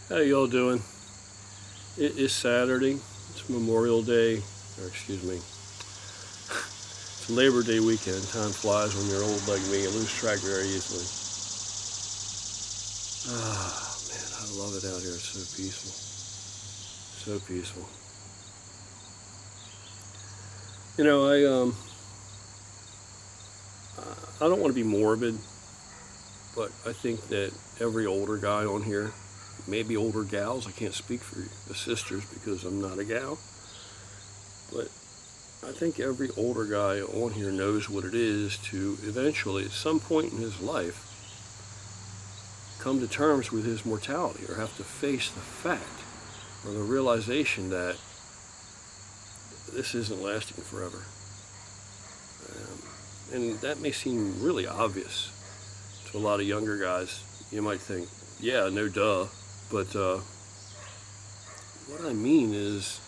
How y'all doing? It is Saturday. It's Memorial Day, or excuse me, it's Labor Day weekend. Time flies when you're old like me. You lose track very easily. Ah, man, I love it out here. It's so peaceful. So peaceful. You know, I don't want to be morbid, but I think that every older guy on here, maybe older gals, I can't speak for the sisters because I'm not a gal, but I think every older guy on here knows what it is to eventually, at some point in his life, come to terms with his mortality or have to face the fact or the realization that this isn't lasting forever. And that may seem really obvious to a lot of younger guys. You might think, yeah, no duh. But what I mean is,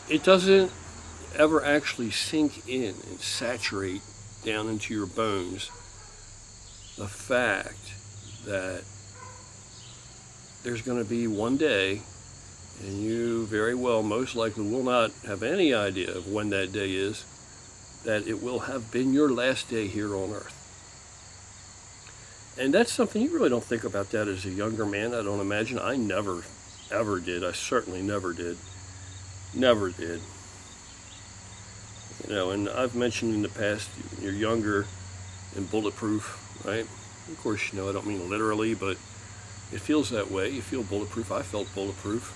it doesn't ever actually sink in and saturate down into your bones the fact that there's going to be one day, and you very well most likely will not have any idea of when that day is, that it will have been your last day here on earth. And that's something you really don't think about that as a younger man, I don't imagine. I never, ever did. I certainly never did. Never did. You know, and I've mentioned in the past, you're younger and bulletproof, right? Of course, you know, I don't mean literally, but it feels that way. You feel bulletproof. I felt bulletproof.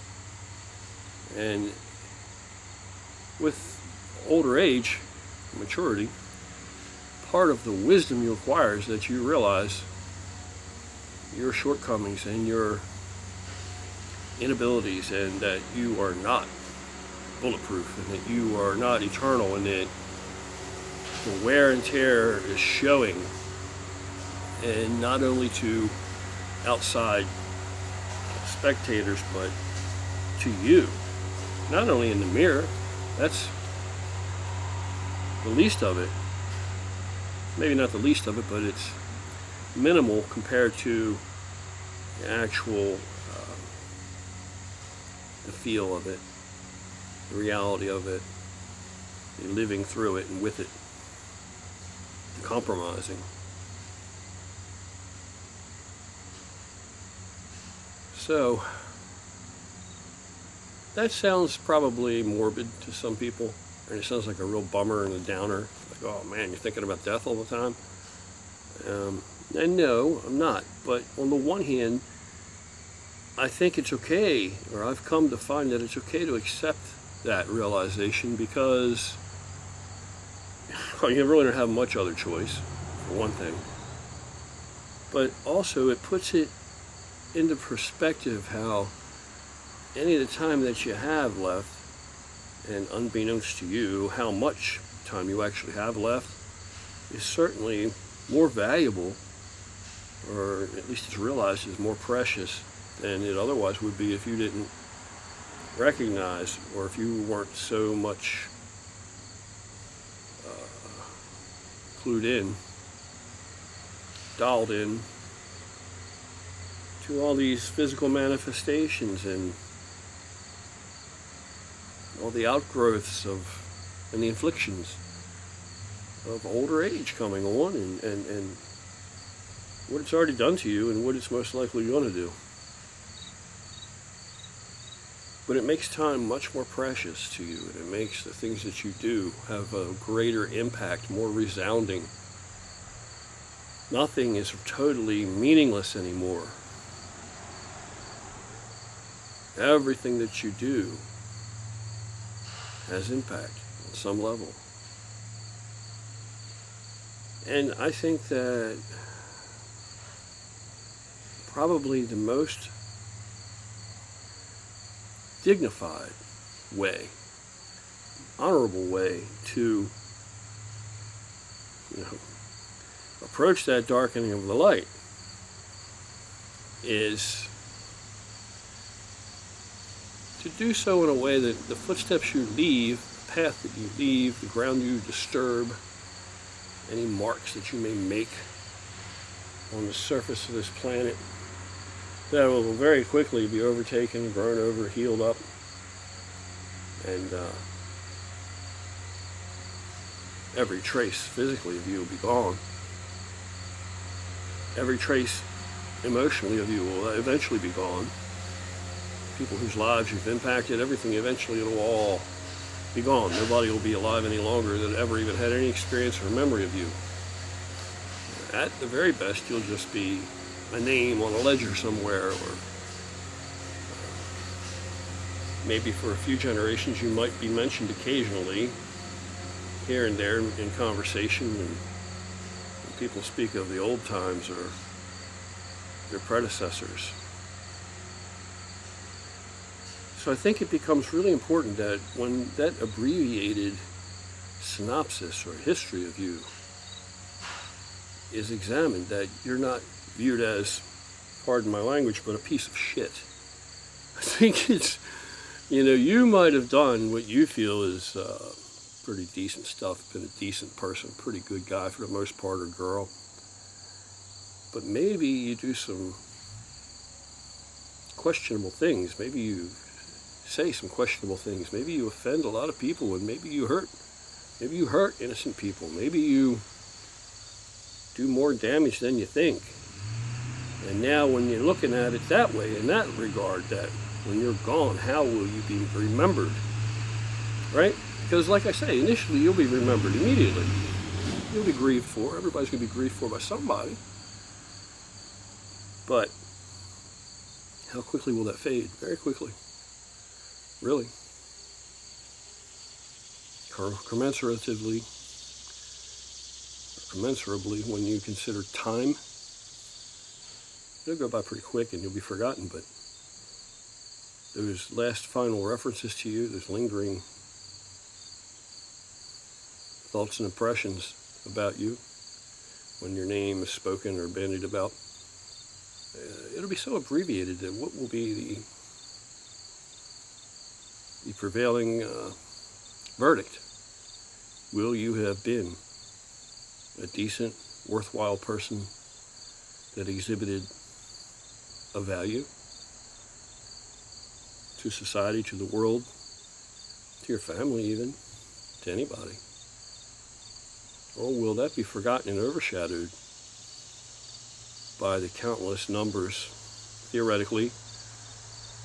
And with older age, maturity, part of the wisdom you acquire is that you realize your shortcomings and your inabilities, and that you are not bulletproof, and that you are not eternal, and that the wear and tear is showing, and not only to outside spectators, but to you. Not only in the mirror, that's the least of it. Maybe not the least of it, but it's minimal compared to the actual the feel of it, the reality of it, the living through it and with it, the compromising. So that sounds probably morbid to some people, and it sounds like a real bummer and a downer. Like, oh man, you're thinking about death all the time. And no, I'm not. But on the one hand, I think it's okay, or I've come to find that it's okay to accept that realization, because well, you really don't have much other choice, for one thing. But also it puts it into perspective how any of the time that you have left, and unbeknownst to you, how much time you actually have left, is certainly more valuable, or at least it's realized is more precious than it otherwise would be if you didn't recognize, or if you weren't so much clued in, dialed in to all these physical manifestations and all the outgrowths of and the inflictions of older age coming on, and what it's already done to you and what it's most likely going to do. But it makes time much more precious to you, and it makes the things that you do have a greater impact, more resounding. Nothing is totally meaningless anymore. Everything that you do has impact on some level. And I think that probably the most dignified way, honorable way to, approach that darkening of the light is to do so in a way that the footsteps you leave, the path that you leave, the ground you disturb, any marks that you may make on the surface of this planet, that will very quickly be overtaken, grown over, healed up, and every trace physically of you will be gone. Every trace emotionally of you will eventually be gone. People whose lives you've impacted, everything eventually it'll all be gone. Nobody will be alive any longer that ever even had any experience or memory of you. At the very best, you'll just be a name on a ledger somewhere, or maybe for a few generations you might be mentioned occasionally here and there in conversation, and when people speak of the old times or their predecessors. So I think it becomes really important that when that abbreviated synopsis or history of you is examined, that you're not viewed as, pardon my language, but a piece of shit. I think it's, you might have done what you feel is pretty decent stuff, been a decent person, pretty good guy for the most part, or girl. But maybe you do some questionable things. Maybe you say some questionable things. Maybe you offend a lot of people, and maybe you hurt innocent people. Maybe you do more damage than you think. And now when you're looking at it that way, in that regard, that when you're gone, how will you be remembered? Right? Because like I say, initially you'll be remembered immediately. You'll be grieved for. Everybody's going to be grieved for by somebody. But how quickly will that fade? Very quickly. Really. Commensurably, when you consider time, it'll go by pretty quick and you'll be forgotten, but those last final references to you, those lingering thoughts and impressions about you, when your name is spoken or bandied about, it'll be so abbreviated that what will be the prevailing verdict? Will you have been a decent, worthwhile person that exhibited a value to society, to the world, to your family even, to anybody? Or will that be forgotten and overshadowed by the countless numbers, theoretically,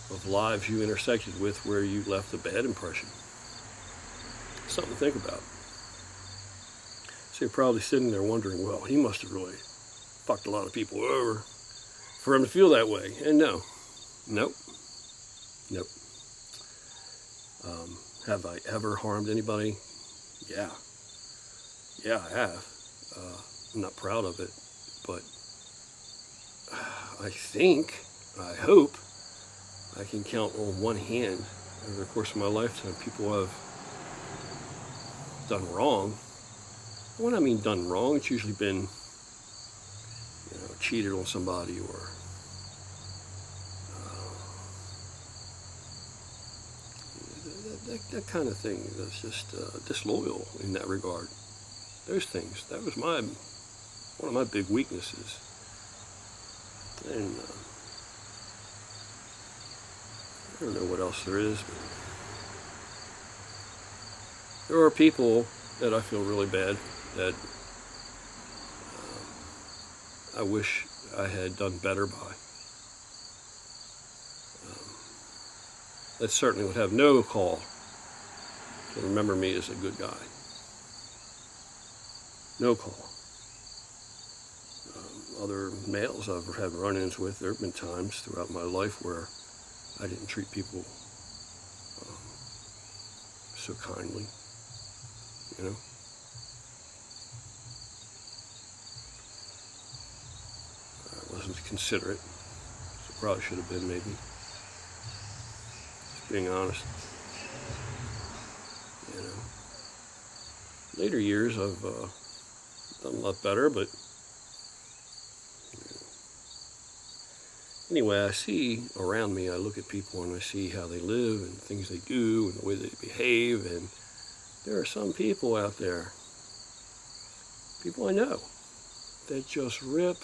of lives you intersected with where you left a bad impression? Something to think about. So you're probably sitting there wondering, well, he must have really fucked a lot of people over for him to feel that way. And nope. Have I ever harmed anybody? Yeah, I have. I'm not proud of it, but I hope I can count on one hand over the course of my lifetime people have done wrong. When I mean done wrong, it's usually been, cheated on somebody, or that kind of thing. That's just disloyal in that regard. Those things. That was one of my big weaknesses. And I don't know what else there is, but there are people that I feel really bad that I wish I had done better by. That certainly would have no call to remember me as a good guy. No call. Other males I've had run-ins with, there have been times throughout my life where I didn't treat people so kindly, I wasn't considerate, so probably should have been, maybe. Just being honest. Later years I've done a lot better, but anyway, I see around me, I look at people and I see how they live and things they do and the way they behave, and there are some people out there, people I know, that just rip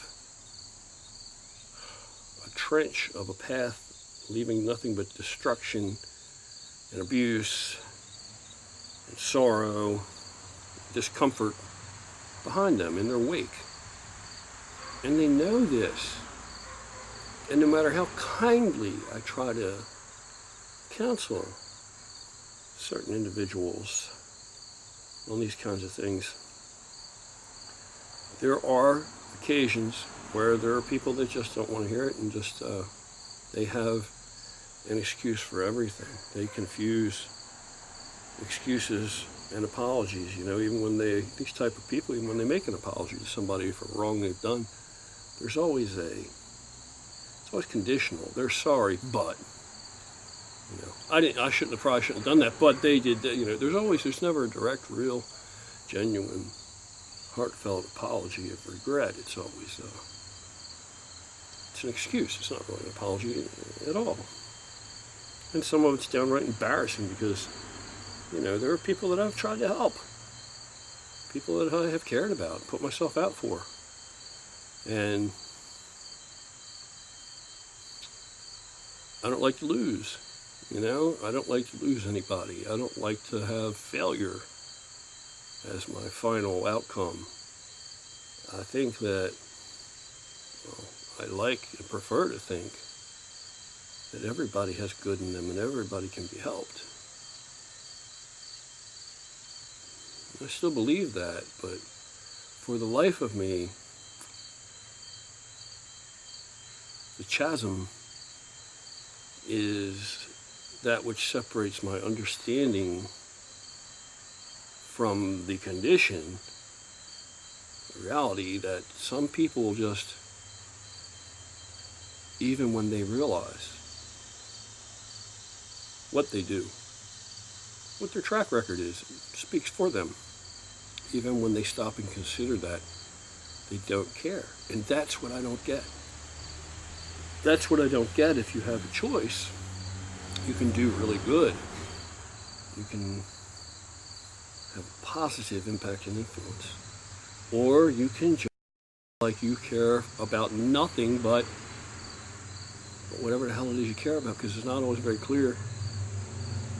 a trench of a path leaving nothing but destruction and abuse and sorrow, discomfort behind them in their wake. And they know this. And no matter how kindly I try to counsel certain individuals on these kinds of things, there are occasions where there are people that just don't want to hear it, and just they have an excuse for everything. They confuse excuses and apologies. Even when these type of people, even when they make an apology to somebody for a wrong they've done, there's always it's always conditional. They're sorry, but I probably shouldn't have done that, but they did that. There's never a direct, real, genuine, heartfelt apology of regret. It's always it's an excuse. It's not really an apology at all. And some of it's downright embarrassing because there are people that I've tried to help, people that I have cared about, put myself out for, and I don't like to lose. I don't like to lose anybody. I don't like to have failure as my final outcome. I think that, I like and prefer to think that everybody has good in them and everybody can be helped. I still believe that, but for the life of me, the chasm is that which separates my understanding from the condition, the reality that some people just, even when they realize what they do, what their track record is, speaks for them. Even when they stop and consider that, they don't care. And that's what I don't get. That's what I don't get. If you have a choice, you can do really good. You can have a positive impact and influence. Or you can just like you care about nothing but whatever the hell it is you care about, because it's not always very clear,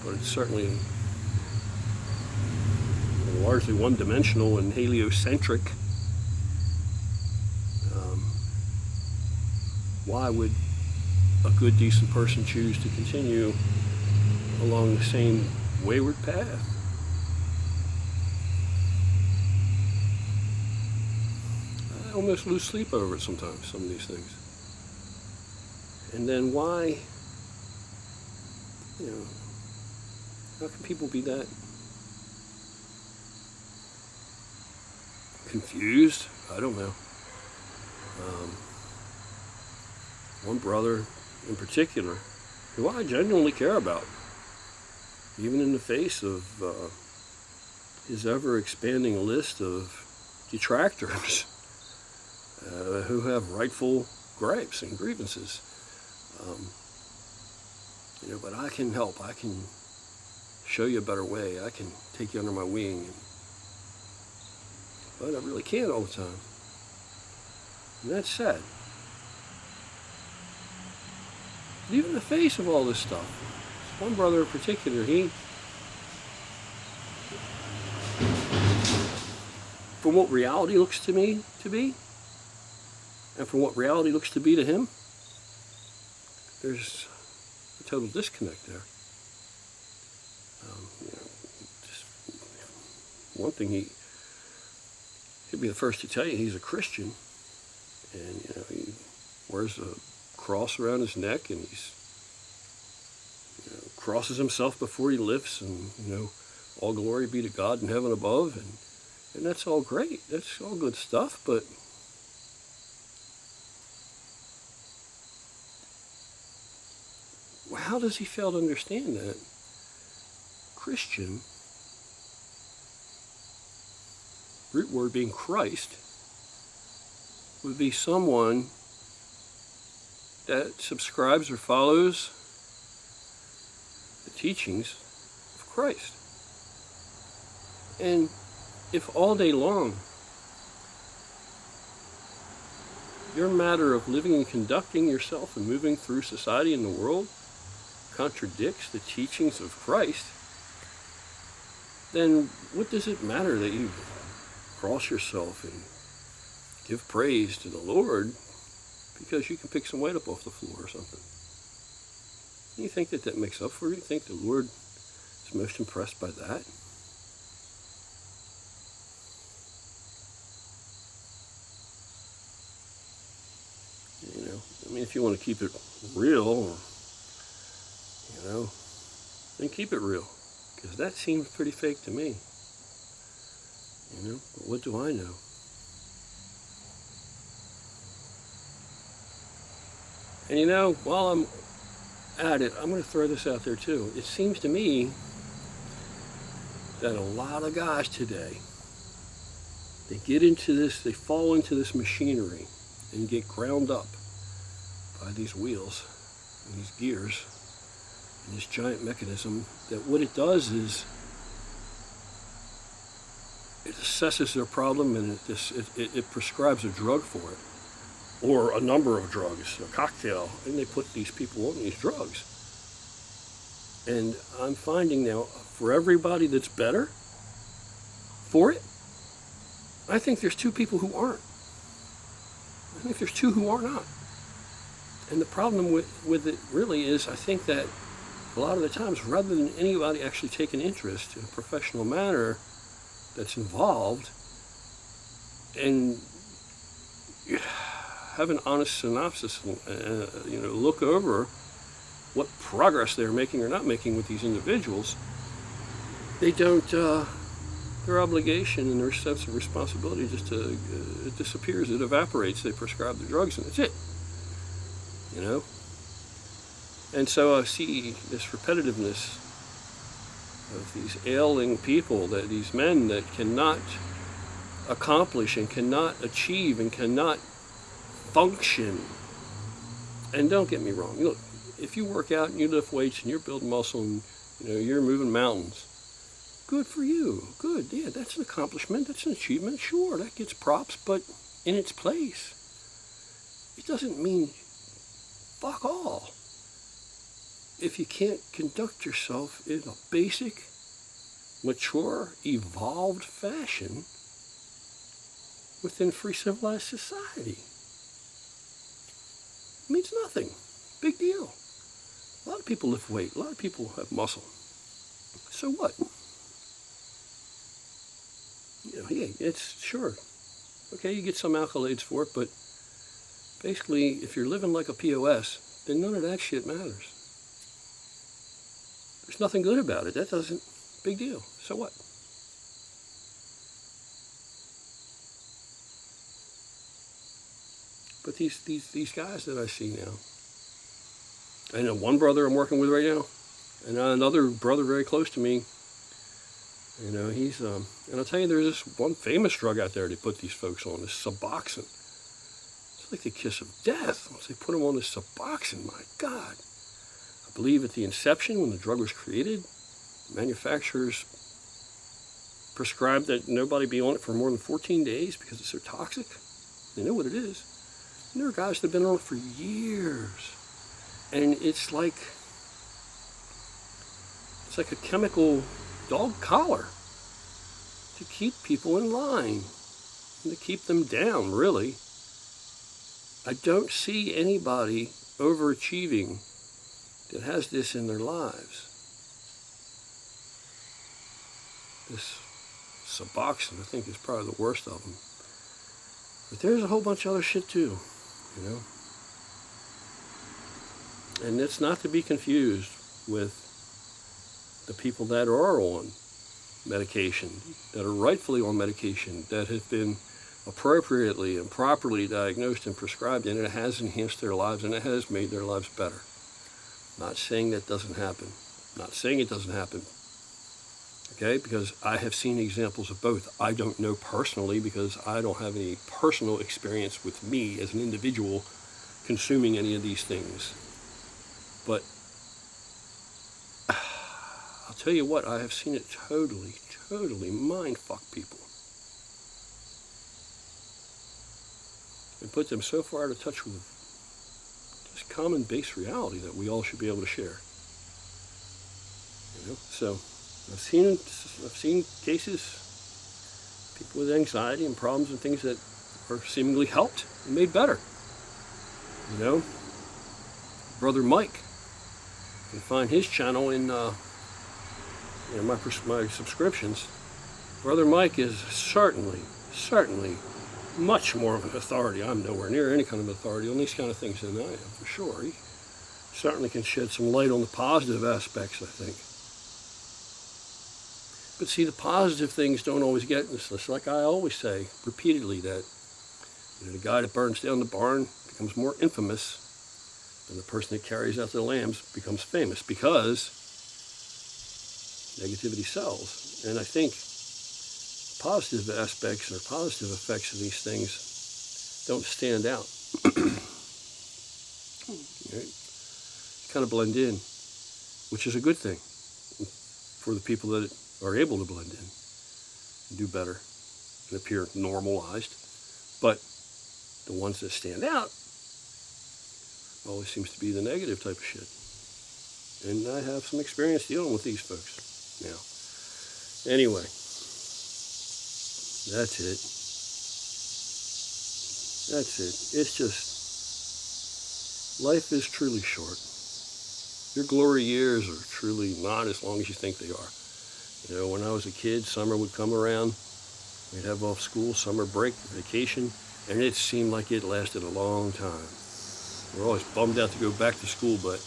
but it's certainly largely one-dimensional and heliocentric. Why would a good, decent person choose to continue along the same wayward path? I almost lose sleep over it sometimes, some of these things. And then why, how can people be that confused? I don't know. One brother in particular, who I genuinely care about, even in the face of his ever-expanding list of detractors who have rightful gripes and grievances. But I can help. I can show you a better way. I can take you under my wing. But I really can't all the time. And that's sad. But even in the face of all this stuff, one brother in particular, from what reality looks to me to be, and from what reality looks to be to him, there's a total disconnect there. Just one thing, he'll be the first to tell you he's a Christian, and he wears a cross around his neck, and he's crosses himself before he lifts, and all glory be to God in heaven above, and that's all great. That's all good stuff, but how does he fail to understand that Christian, root word being Christ, would be someone that subscribes or follows the teachings of Christ? And if all day long your matter of living and conducting yourself and moving through society and the world contradicts the teachings of Christ, then what does it matter that you cross yourself and give praise to the Lord because you can pick some weight up off the floor or something? You think that that makes up for it? You think the Lord is most impressed by that? You know, I mean, if you want to keep it real, you know, then keep it real, because that seems pretty fake to me. You know, but what do I know? And you know, while I'm at it, I'm going to throw this out there too. It seems to me that a lot of guys today, they get into this, they fall into this machinery and get ground up by these wheels and these gears and this giant mechanism, that what it does is it assesses their problem and it prescribes a drug for it, or a number of drugs, a cocktail, and they put these people on these drugs. And I'm finding now, for everybody that's better for it, I think there's two people who aren't. I think there's two who are not. And the problem with it really is, I think that a lot of the times, rather than anybody actually take an interest in a professional manner that's involved and have an honest synopsis and you know, look over what progress they're making or not making with these individuals, they don't, their obligation and their sense of responsibility just it disappears, it evaporates. They prescribe the drugs and that's it, you know. And so I see this repetitiveness of these ailing people, that these men that cannot accomplish and cannot achieve and cannot function. And don't get me wrong, look, if you work out and you lift weights and you're building muscle and you know you're moving mountains, good for you. Good, yeah, that's an accomplishment, that's an achievement. Sure, that gets props, but in its place. It doesn't mean fuck all if you can't conduct yourself in a basic, mature, evolved fashion within free civilized society. It means nothing. Big deal. A lot of people lift weight. A lot of people have muscle. So what? You know, yeah, it's sure. Okay, you get some accolades for it, but basically, if you're living like a POS, then none of that shit matters. There's nothing good about it. That doesn't, big deal. So what? But these guys that I see now, I know one brother I'm working with right now, and another brother very close to me, you know, he's, and I'll tell you, there's this one famous drug out there they put these folks on, this Suboxone. It's like the kiss of death once they put them on this Suboxone, my God. I believe at the inception, when the drug was created, manufacturers prescribed that nobody be on it for more than 14 days because it's so toxic. They know what it is. And there are guys that have been on it for years. And it's like a chemical dog collar to keep people in line and to keep them down, really. I don't see anybody overachieving that has this in their lives. This Suboxone, I think, is probably the worst of them. But there's a whole bunch of other shit too, you know. And it's not to be confused with the people that are on medication, that are rightfully on medication, that have been appropriately and properly diagnosed and prescribed, and it has enhanced their lives and it has made their lives better. Not saying that doesn't happen. Not saying it doesn't happen. Okay, because I have seen examples of both. I don't know personally because I don't have any personal experience with me as an individual consuming any of these things. But I'll tell you what, I have seen it totally mind fuck people. And put them so far out of touch with just common base reality that we all should be able to share. So I've seen cases, people with anxiety and problems and things that are seemingly helped and made better. Brother Mike, you can find his channel in my subscriptions. Brother Mike is certainly much more of an authority. I'm nowhere near any kind of authority on these kind of things than I am, for sure. He certainly can shed some light on the positive aspects, I think. But see, the positive things don't always get this. It's like I always say repeatedly that the guy that burns down the barn becomes more infamous than the person that carries out the lambs becomes famous, because negativity sells. And I think positive aspects or positive effects of these things don't stand out. Right? Kind of blend in, which is a good thing for the people that are able to blend in and do better and appear normalized. But the ones that stand out always seems to be the negative type of shit. And I have some experience dealing with these folks now. Anyway, that's it. It's just, life is truly short. Your glory years are truly not as long as you think they are. When I was a kid, summer would come around. We'd have off school, summer break, vacation, and it seemed like it lasted a long time. We're always bummed out to go back to school, and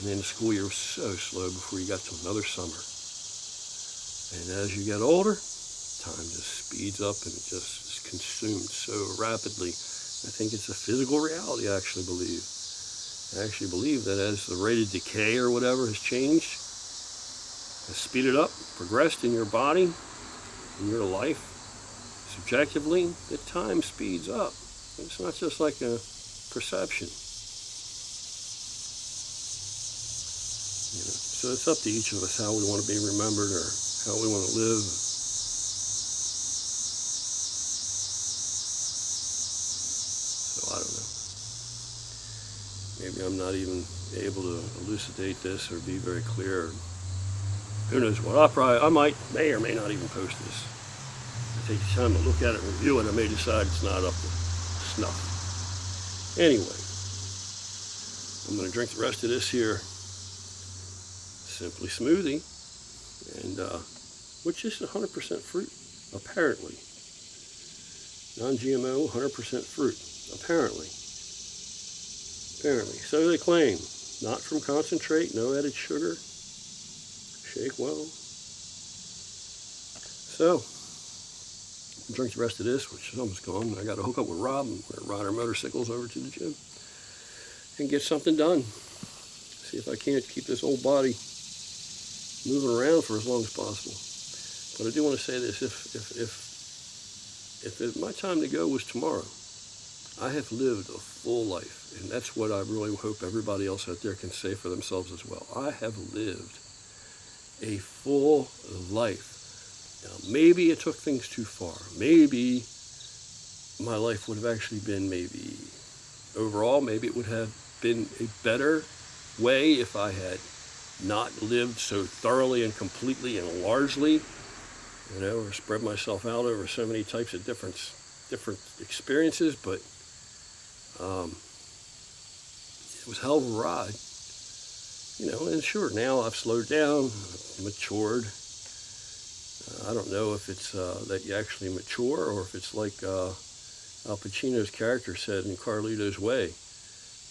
then the school year was so slow before you got to another summer. And as you get older, time just speeds up and it just is consumed so rapidly. I think it's a physical reality, I actually believe. I actually believe that as the rate of decay or whatever has changed, has speeded up, progressed in your body, in your life, subjectively, the time speeds up. It's not just like a perception. So it's up to each of us how we want to be remembered or how we want to live. So I don't know. Maybe I'm not even able to elucidate this or be very clear. Who knows what? I may or may not even post this. I take the time to look at it and review it. I may decide it's not up to snuff. Anyway, I'm going to drink the rest of this here Simply Smoothie, and which is 100% fruit, apparently. Non-GMO, 100% fruit, apparently. So they claim. Not from concentrate, no added sugar. Shake well. So, I'll drink the rest of this, which is almost gone. I got to hook up with Rob and ride our motorcycles over to the gym and get something done. See if I can't keep this old body moving around for as long as possible. But I do want to say this: if my time to go was tomorrow, I have lived a full life, and that's what I really hope everybody else out there can say for themselves as well. I have lived a full life. Now, maybe it took things too far. Maybe my life would have actually been overall, maybe it would have been a better way if I had not lived so thoroughly and completely and largely, or spread myself out over so many types of different experiences, but it was a hell of a ride, and sure, now I've slowed down, I've matured. I don't know if it's that you actually mature, or if it's like Al Pacino's character said in Carlito's Way,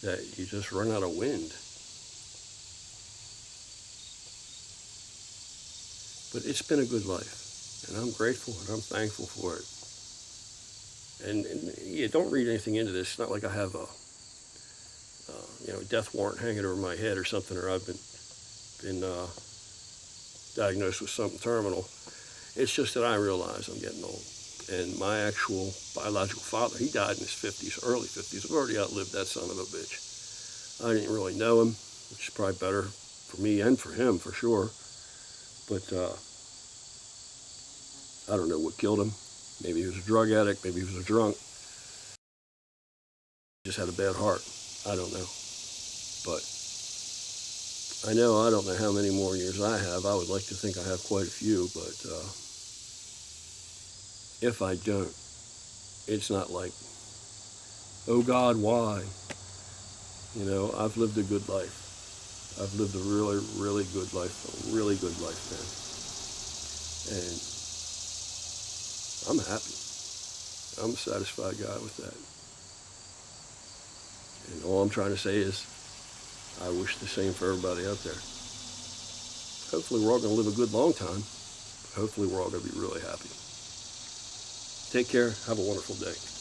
that you just run out of wind. But it's been a good life, and I'm grateful and I'm thankful for it. And yeah, don't read anything into this. It's not like I have a death warrant hanging over my head or something, or I've been diagnosed with something terminal. It's just that I realize I'm getting old. And my actual biological father, he died in his 50s, early 50s. I've already outlived that son of a bitch. I didn't really know him, which is probably better for me and for him, for sure. But I don't know what killed him. Maybe he was a drug addict, maybe he was a drunk. just had a bad heart. I don't know. But I know I don't know how many more years I have. I would like to think I have quite a few, but if I don't, it's not like, oh God, why? You know, I've lived a good life. I've lived a really, really good life, a really good life, man. And I'm happy. I'm a satisfied guy with that. And all I'm trying to say is, I wish the same for everybody out there. Hopefully we're all going to live a good long time. Hopefully we're all going to be really happy. Take care. Have a wonderful day.